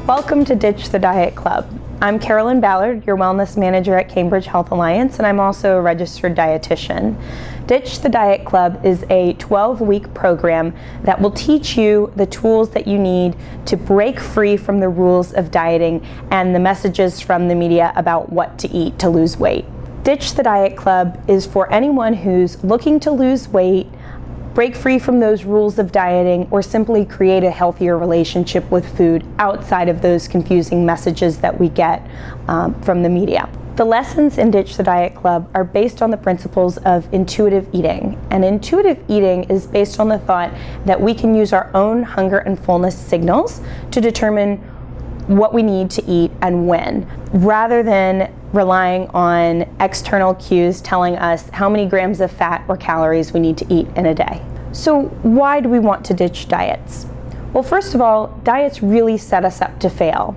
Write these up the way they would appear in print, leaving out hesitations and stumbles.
Welcome to Ditch the Diet Club. I'm Carolyn Ballard, your wellness manager at Cambridge Health Alliance, and I'm also a registered dietitian. Ditch the Diet Club is a 12-week program that will teach you the tools that you need to break free from the rules of dieting and the messages from the media about what to eat to lose weight. Ditch the Diet Club is for anyone who's looking to lose weight, break free from those rules of dieting, or simply create a healthier relationship with food outside of those confusing messages that we get from the media. The lessons in Ditch the Diet Club are based on the principles of intuitive eating. And intuitive eating is based on the thought that we can use our own hunger and fullness signals to determine what we need to eat and when, rather than relying on external cues telling us how many grams of fat or calories we need to eat in a day. So why do we want to ditch diets? Well, first of all, diets really set us up to fail.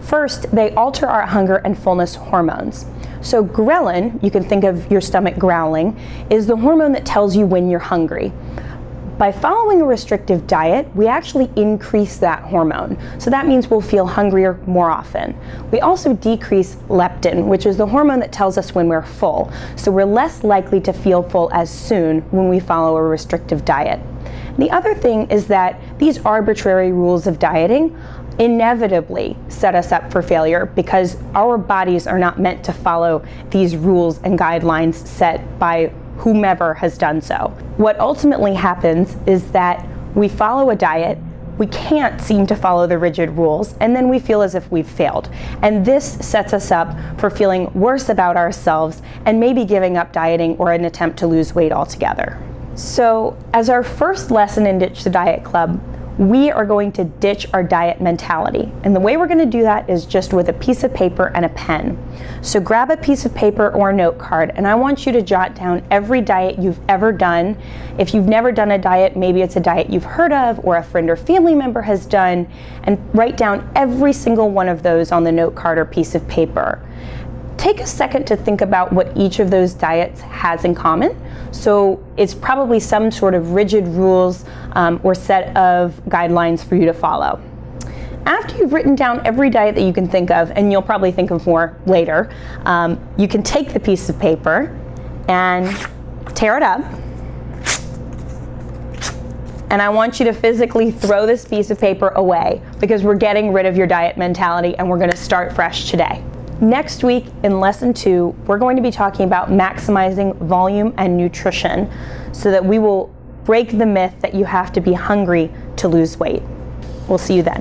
First, they alter our hunger and fullness hormones. So ghrelin, you can think of your stomach growling, is the hormone that tells you when you're hungry. By following a restrictive diet, we actually increase that hormone. So that means we'll feel hungrier more often. We also decrease leptin, which is the hormone that tells us when we're full. So we're less likely to feel full as soon when we follow a restrictive diet. The other thing is that these arbitrary rules of dieting inevitably set us up for failure because our bodies are not meant to follow these rules and guidelines set by whomever has done so. What ultimately happens is that we follow a diet, we can't seem to follow the rigid rules, and then we feel as if we've failed. And this sets us up for feeling worse about ourselves and maybe giving up dieting or an attempt to lose weight altogether. So, as our first lesson in Ditch the Diet Club, we are going to ditch our diet mentality. And the way we're going to do that is just with a piece of paper and a pen. So grab a piece of paper or a note card, and I want you to jot down every diet you've ever done. If you've never done a diet, maybe it's a diet you've heard of or a friend or family member has done, and write down every single one of those on the note card or piece of paper. Take a second to think about what each of those diets has in common. So it's probably some sort of rigid rules or set of guidelines for you to follow. After you've written down every diet that you can think of, and you'll probably think of more later, you can take the piece of paper and tear it up. And I want you to physically throw this piece of paper away because we're getting rid of your diet mentality and we're going to start fresh today. Next week in lesson 2, we're going to be talking about maximizing volume and nutrition so that we will break the myth that you have to be hungry to lose weight. We'll see you then.